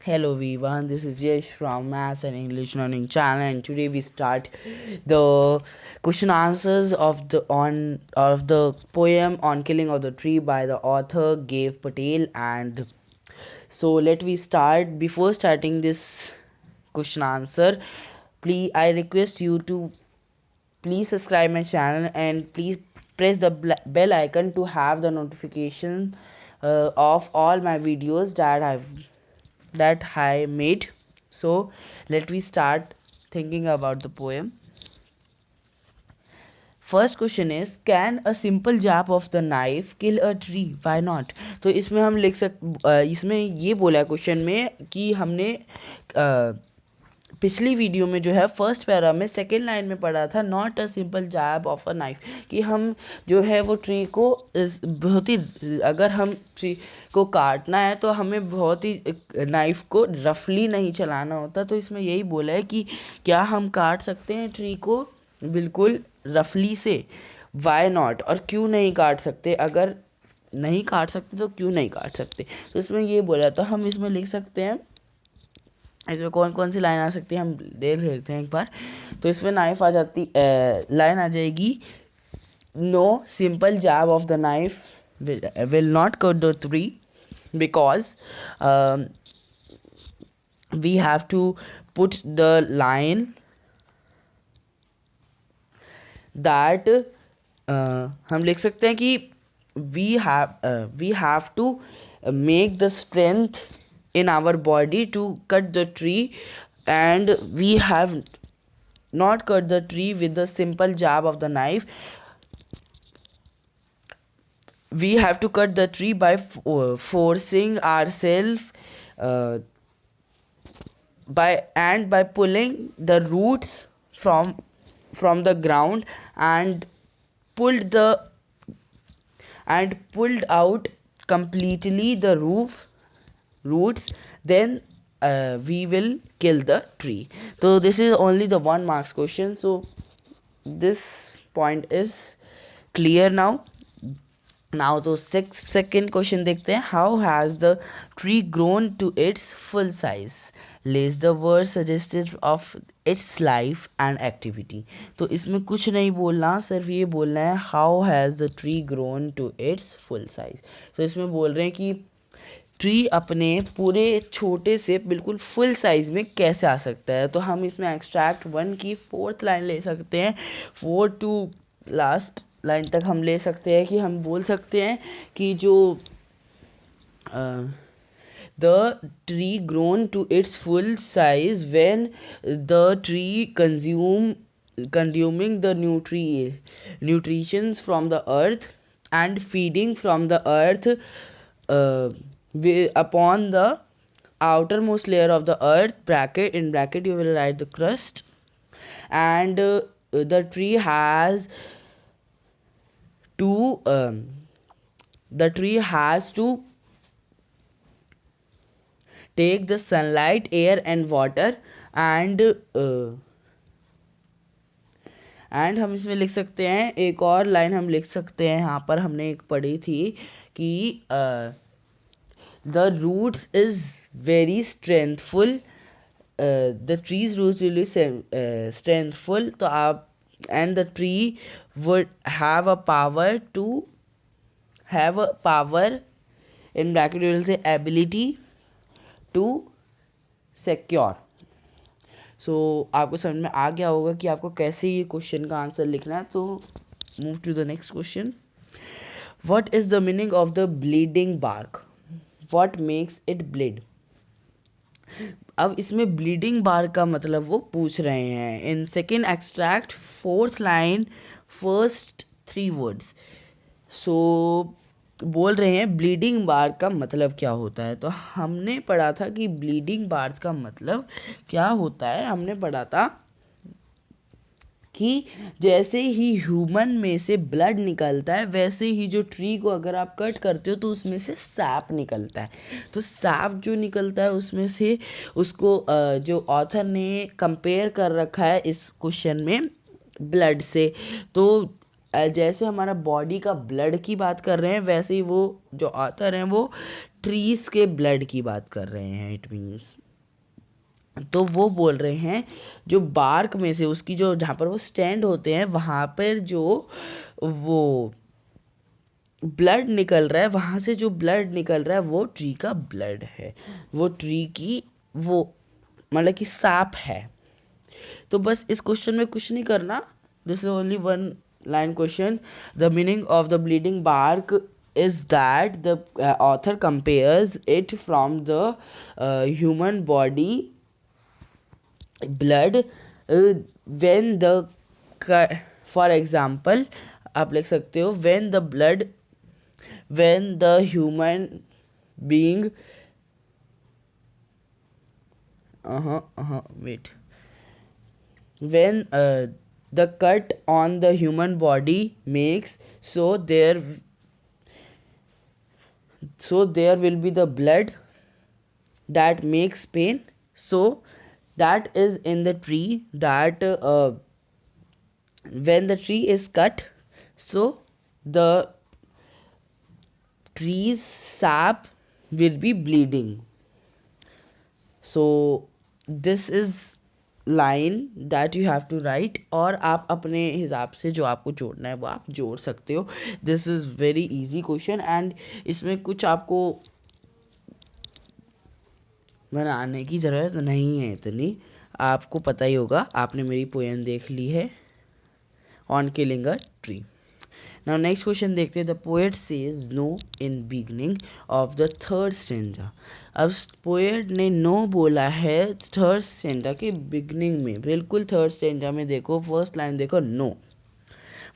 Hello everyone, this is Yash from Maths and English Learning Channel, and today we start the question answers of the poem on Killing of the Tree by the author Gav Patel. And so let we start. Before starting this question answer, please I request you to please subscribe my channel and please press the bell icon to have the notification of all my videos that I made. So let me start thinking about the poem. First question is can a simple JAP of the knife kill a tree why not. तो इसमें हम इसमें ये बोला है question में कि हमने पिछली वीडियो में जो है फर्स्ट पैरा में सेकेंड लाइन में पढ़ा था not a simple jab of a knife, कि हम जो है वो ट्री को बहुत ही, अगर हम ट्री को काटना है तो हमें बहुत ही नाइफ को रफली नहीं चलाना होता। तो इसमें यही बोला है कि क्या हम काट सकते हैं ट्री को बिल्कुल रफली से, वाई नॉट, और क्यों नहीं काट सकते, अगर नहीं काट सकते तो क्यों नहीं काट सकते। तो इसमें ये बोला, तो हम इसमें लिख सकते हैं, इसमें कौन कौन सी लाइन आ सकती है हम देख लेते हैं एक बार। तो इसमें नाइफ आ जाती, लाइन आ जाएगी, no simple jab of the knife will not cut the tree because we have to put the line that, हम लिख सकते हैं कि we have to make the strength in our body to cut the tree, and we have not cut the tree with the simple jab of the knife. We have to cut the tree by forcing ourselves, uh, by pulling the roots from the ground, and pulled the pulled out completely the roots, then we will kill the tree. So this is only the 1 marks question, so this point is clear now. तो second question देखते हैं, how has the tree grown to its full size? List the words suggested of its life and activity. तो इसमें कुछ नहीं बोलना, सिर्फ ये बोलना है how has the tree grown to its full size. तो इसमें बोल रहे हैं कि ट्री अपने पूरे छोटे से बिल्कुल फुल साइज में कैसे आ सकता है। तो हम इसमें एक्सट्रैक्ट 1 की 4th लाइन ले सकते हैं, 4 टू लास्ट लाइन तक हम ले सकते हैं, कि हम बोल सकते हैं कि जो the tree grown to its full size when the tree consuming the nutritions from the earth and feeding from the earth upon the outermost layer of the earth, in bracket you will write the crust, and the tree has to take the sunlight, air and water, and हम इसमें लिख सकते हैं, एक और line हम लिख सकते हैं, यहाँ पर हमने एक पढ़ी थी कि the roots is very strengthful, the tree's roots will be strengthful, तो आप, and the tree would have a power in bracket you will say ability to secure. सो आपको समझ में आ गया होगा कि आपको कैसे ये क्वेश्चन का आंसर लिखना है। तो move to the next question, what is the meaning of the bleeding bark, what makes it bleed. अब इसमें ब्लीडिंग बार्क का मतलब वो पूछ रहे हैं। In second extract 4th line first 3 words, so बोल रहे हैं ब्लीडिंग बार्क का मतलब क्या होता है। तो हमने पढ़ा था कि ब्लीडिंग बार्क का मतलब क्या होता है, हमने पढ़ा था कि जैसे ही ह्यूमन में से ब्लड निकलता है, वैसे ही जो ट्री को अगर आप कट करते हो तो उसमें से सैप निकलता है। तो सैप जो निकलता है उसमें से, उसको जो ऑथर ने कंपेयर कर रखा है इस क्वेश्चन में ब्लड से। तो जैसे हमारा बॉडी का ब्लड की बात कर रहे हैं, वैसे ही वो जो ऑथर हैं वो ट्रीज के ब्लड की बात कर रहे हैं, इट मीन्स। तो वो बोल रहे हैं जो बार्क में से उसकी जो जहाँ पर वो स्टैंड होते हैं वहाँ पर जो वो ब्लड निकल रहा है, वहाँ से जो ब्लड निकल रहा है वो ट्री का ब्लड है, वो ट्री की वो मतलब कि सांप है। तो बस इस क्वेश्चन में कुछ नहीं करना, this is only one line question. The meaning of the bleeding bark is that the author compares it from the human body blood when the for example आप लिख सकते हो when the blood when the human being wait when the cut on the human body makes so there will be the blood that makes pain, so that is in the tree that when the tree is cut, so the tree's sap will be bleeding. So this is line that you have to write, और आप अपने हिसाब से जो आपको जोड़ना है वो आप जोड़ सकते हो। This is very easy question and इसमें कुछ आपको बनाने की ज़रूरत नहीं है इतनी, आपको पता ही होगा, आपने मेरी पोएम देख ली है on killing a tree. Now next question देखते हैं। The poet says no in beginning of the third stanza. अब पोएट ने नो बोला है थर्ड स्टैंजा के बिगनिंग में, बिल्कुल थर्ड स्टैंजा में देखो, फर्स्ट लाइन देखो, no.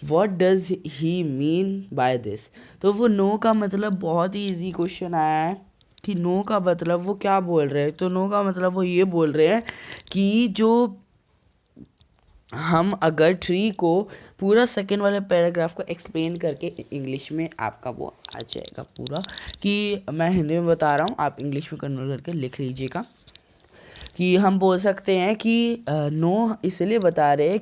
What does he mean by this? तो वो नो का मतलब बहुत ही ईजी क्वेश्चन आया है कि नो का मतलब वो क्या बोल रहे हैं। तो नो का मतलब वो ये बोल रहे हैं कि जो हम अगर ट्री को पूरा सेकेंड वाले पैराग्राफ को एक्सप्लेन करके इंग्लिश में आपका वो आ जाएगा पूरा, कि मैं हिंदी में बता रहा हूँ, आप इंग्लिश में कन्वर्ट करके लिख लीजिएगा। कि हम बोल सकते हैं कि नो इसलिए बता रहे हैं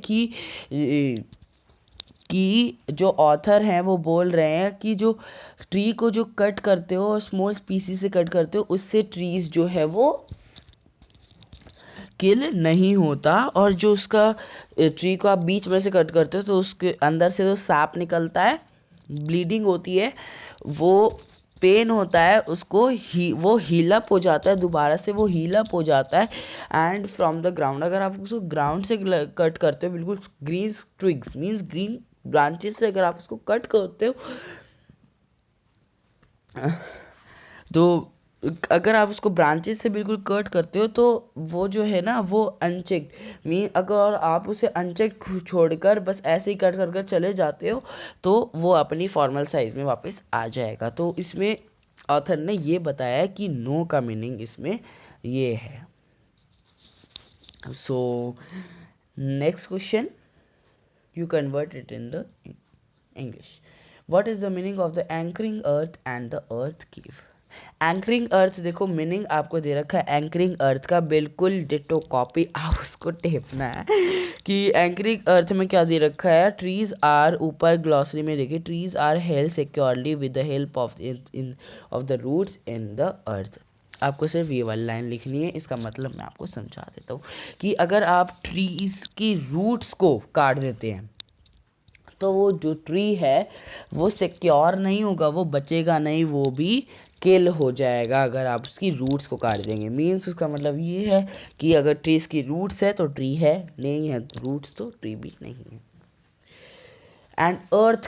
कि जो ऑथर हैं वो बोल रहे हैं कि जो ट्री को जो कट करते हो, स्मॉल स्पीसीज से कट करते हो, उससे ट्रीज जो है वो किल नहीं होता, और जो उसका ट्री को आप बीच में से कट करते हो तो उसके अंदर से जो सांप निकलता है, ब्लीडिंग होती है, वो पेन होता है, उसको वो हील अप हो जाता है, दोबारा से वो हील अप हो जाता है। एंड फ्रॉम द ग्राउंड, अगर आप उसको ग्राउंड से कट करते हो, बिल्कुल green twigs means green branches से अगर आप उसको कट करते हो, तो अगर आप उसको ब्रांचेस से बिल्कुल कट करते हो तो वो जो है ना वो अनचेक्ड मीन, अगर आप उसे अनचेक्ड छोड़कर बस ऐसे ही कट कर कर चले जाते हो तो वो अपनी फॉर्मल साइज में वापस आ जाएगा। तो इसमें ऑथर ने ये बताया कि नो का मीनिंग इसमें ये है। So next question, you convert it in the English. What is the meaning of the anchoring earth and the earth cave? Anchoring अर्थ देखो मीनिंग आपको दे रखा है एंकरिंग अर्थ का, बिल्कुल डिटो कॉपी, आप उसको टेपना है कि एंकरिंग अर्थ में क्या दे रखा है। ट्रीज आर, ऊपर ग्लॉसरी में देखिए, trees are held securely with the help of the roots in the earth. आपको सिर्फ ये वाली लाइन लिखनी है, इसका मतलब मैं आपको समझा देता हूँ कि अगर आप ट्रीज की रूट्स को काट देते हैं तो वो जो ट्री है वो सिक्योर नहीं होगा, वो बचेगा नहीं, वो भी किल हो जाएगा अगर आप उसकी रूट्स को काट देंगे। मीन्स उसका मतलब ये है कि अगर ट्रीज की रूट्स है तो ट्री है, नहीं है रूट्स तो ट्री भी नहीं है। एंड अर्थ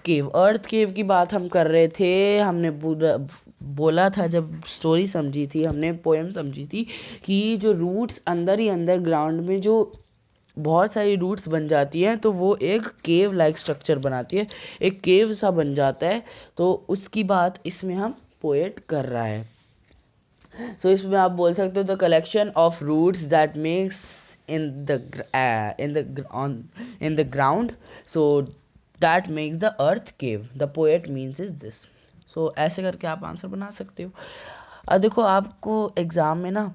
केव की बात हम कर रहे थे, हमने बोला था जब स्टोरी समझी थी, हमने पोएम समझी थी कि जो रूट्स अंदर ही अंदर ग्राउंड में जो बहुत सारी रूट्स बन जाती हैं तो वो एक केव लाइक स्ट्रक्चर बनाती है, एक केव सा बन जाता है, तो उसकी बात इसमें हम पोएट कर रहा है। सो इसमें आप बोल सकते हो the collection of roots that makes in the ground, so that makes the earth cave, the poet means is this। सो ऐसे करके आप आंसर बना सकते हो। अब देखो आपको एग्ज़ाम में ना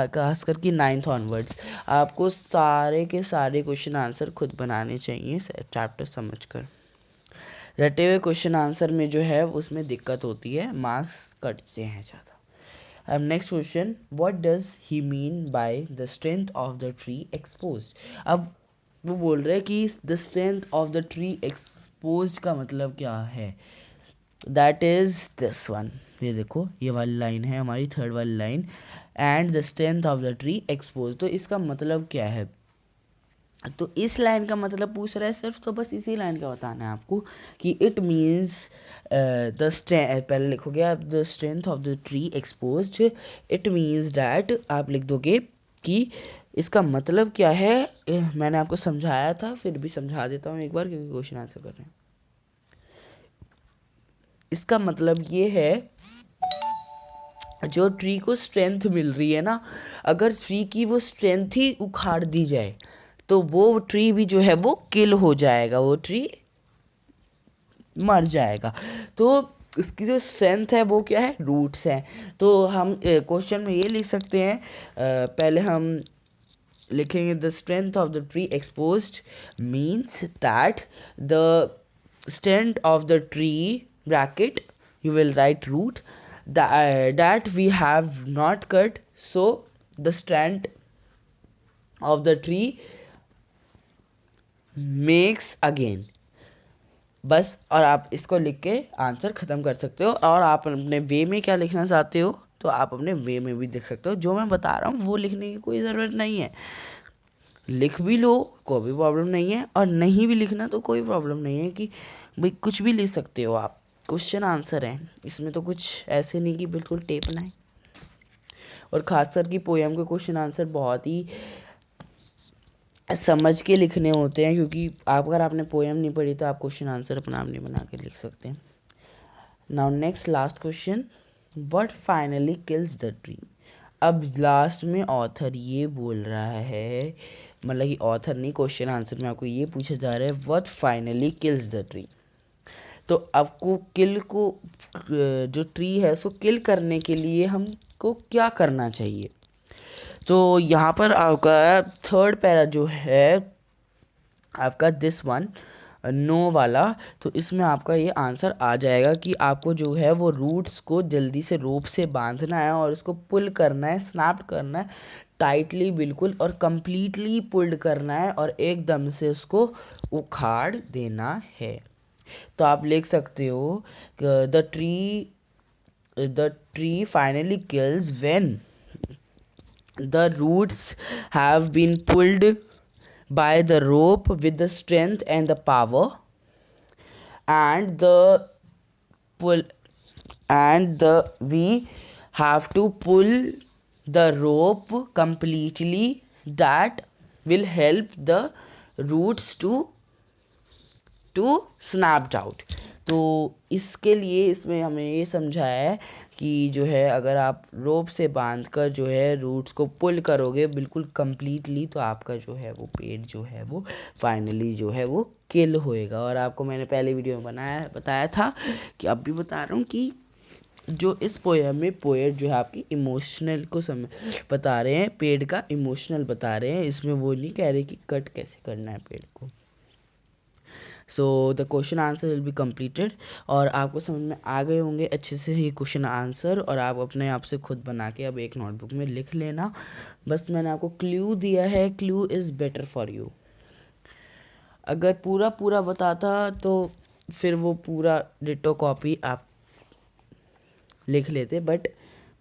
खास करके 9th ऑनवर्ड्स आपको सारे के सारे क्वेश्चन आंसर खुद बनाने चाहिए चैप्टर समझकर। रटे हुए क्वेश्चन आंसर में जो है उसमें दिक्कत होती है, मार्क्स कटते हैं ज़्यादा। अब next question, what does he mean by the strength of the tree exposed. अब वो बोल रहे हैं कि the strength of the tree exposed का मतलब क्या है। दैट इज दिस वन, ये देखो ये वाली लाइन है हमारी थर्ड वाली line, and the strength of the tree expose. तो इसका मतलब क्या है, तो इस लाइन का मतलब पूछ रहा है सिर्फ, तो बस इसी लाइन का बताना है आपको कि इट मीन्स द पहले लिखोगे आप the strength of the tree exposed, it means that आप लिख दोगे कि इसका मतलब क्या है। मैंने आपको समझाया था, फिर भी समझा देता हूँ एक बार क्योंकि क्वेश्चन आंसर कर रहे हैं। इसका मतलब ये है, जो ट्री को स्ट्रेंथ मिल रही है ना, अगर ट्री की वो स्ट्रेंथ ही उखाड़ दी जाए तो वो ट्री भी जो है वो किल हो जाएगा, वो ट्री मर जाएगा। तो इसकी जो स्ट्रेंथ है वो क्या है, रूट्स हैं। तो हम क्वेश्चन में ये लिख सकते हैं, पहले हम लिखेंगे the strength of the tree exposed means that the strength of the tree bracket you will write root that we have not cut, so the strand of the tree makes again। बस, और आप इसको लिख के answer ख़त्म कर सकते हो। और आप अपने वे में क्या लिखना चाहते हो तो आप अपने वे में भी लिख सकते हो। जो मैं बता रहा हूँ वो लिखने की कोई ज़रूरत नहीं है, लिख भी लो कोई प्रॉब्लम नहीं है, और नहीं भी लिखना तो कोई प्रॉब्लम नहीं है कि भाई कुछ भी लिख सकते हो आप। क्वेश्चन आंसर है, इसमें तो कुछ ऐसे नहीं कि बिल्कुल टेपना है। और खासकर कि पोएम के क्वेश्चन आंसर बहुत ही समझ के लिखने होते हैं, क्योंकि आप अगर आपने पोएम नहीं पढ़ी तो आप क्वेश्चन आंसर अपना आप नहीं बना के लिख सकते हैं। Now next last question, what finally kills the tree. अब लास्ट में ऑथर ये बोल रहा है, मतलब कि ऑथर नहीं, क्वेश्चन आंसर में आपको ये पूछा जा रहा है what finally kills the tree. तो आपको किल को, जो ट्री है उसको किल करने के लिए हमको क्या करना चाहिए। तो यहाँ पर आपका थर्ड पैरा जो है आपका दिस वन नो वाला, तो इसमें आपका ये आंसर आ जाएगा कि आपको जो है वो रूट्स को जल्दी से रोप से बांधना है और उसको पुल करना है, स्नैप करना है टाइटली बिल्कुल, और कंप्लीटली पुल्ड करना है और एकदम से उसको उखाड़ देना है। तो आप लिख सकते हो the tree finally kills when the roots have been pulled by the rope with the strength and the power, and we have to pull the rope completely, that will help the roots to snapped out। तो इसके लिए इसमें हमें ये समझाया है कि जो है अगर आप रोप से बांधकर जो है रूट्स को पुल करोगे बिल्कुल कंप्लीटली, तो आपका जो है वो पेड़ जो है वो फाइनली जो है वो किल होएगा। और आपको मैंने पहले वीडियो में बताया था कि अब भी बता रहा हूँ कि जो इस पोएम में पोएट जो है आपकी इमोशनल को बता रहे हैं, पेड़ का इमोशनल बता रहे हैं, इसमें वो नहीं कह रहे कि कट कैसे करना है पेड़ को। So the question answer will be completed, और आपको समझ में आ गए होंगे अच्छे से ये क्वेश्चन आंसर, और आप अपने आप से खुद बना के अब एक नोटबुक में लिख लेना। बस मैंने आपको क्लू दिया है, clue is better for you. अगर पूरा पूरा बताता तो फिर वो पूरा डिटो कॉपी आप लिख लेते, बट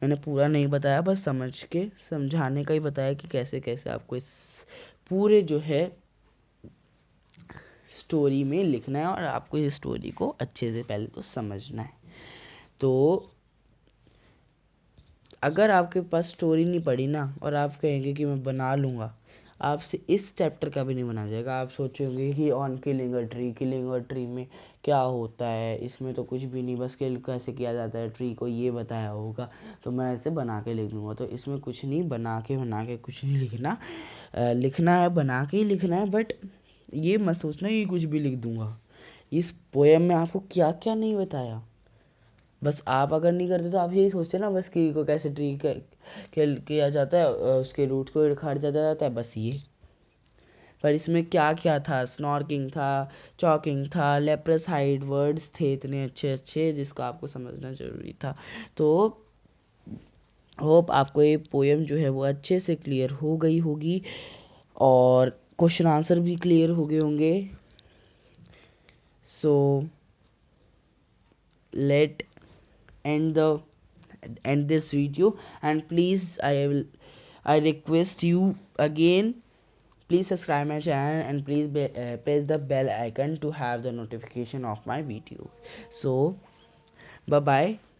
मैंने पूरा नहीं बताया, बस समझाने का ही बताया कि कैसे कैसे आपको इस पूरे जो है स्टोरी में लिखना है, और आपको इस स्टोरी को अच्छे से पहले तो समझना है। तो अगर आपके पास स्टोरी नहीं पढ़ी ना और आप कहेंगे कि मैं बना लूँगा, आपसे इस चैप्टर का भी नहीं बना जाएगा। आप सोचेंगे कि ऑन किलिंग अ ट्री में क्या होता है, इसमें तो कुछ भी नहीं, बस किल कैसे किया जाता है ट्री को ये बताया होगा, तो मैं ऐसे बना के लिख दूँगा। तो इसमें कुछ नहीं, बना के कुछ नहीं लिखना, लिखना है बना के ही लिखना है। बट ये मत सोचना कि कुछ भी लिख दूँगा। इस पोएम में आपको क्या क्या नहीं बताया, बस आप अगर नहीं करते तो आप यही सोचते ना बस कि को कैसे ट्री किया जाता है, उसके रूट को उखाड़ दिया जाता है, बस ये पर इसमें क्या क्या था, स्नॉर्किंग था, चॉकिंग था, लेप्रेसाइड, वर्ड्स थे इतने अच्छे अच्छे जिसको आपको समझना ज़रूरी था। तो होप आपको ये पोएम जो है वो अच्छे से क्लियर हो गई होगी और क्वेश्चन आंसर भी क्लियर हो गए होंगे। So let end the end this video, and please I request you again, please subscribe my channel and please press the bell icon to have the notification of my video. So bye bye.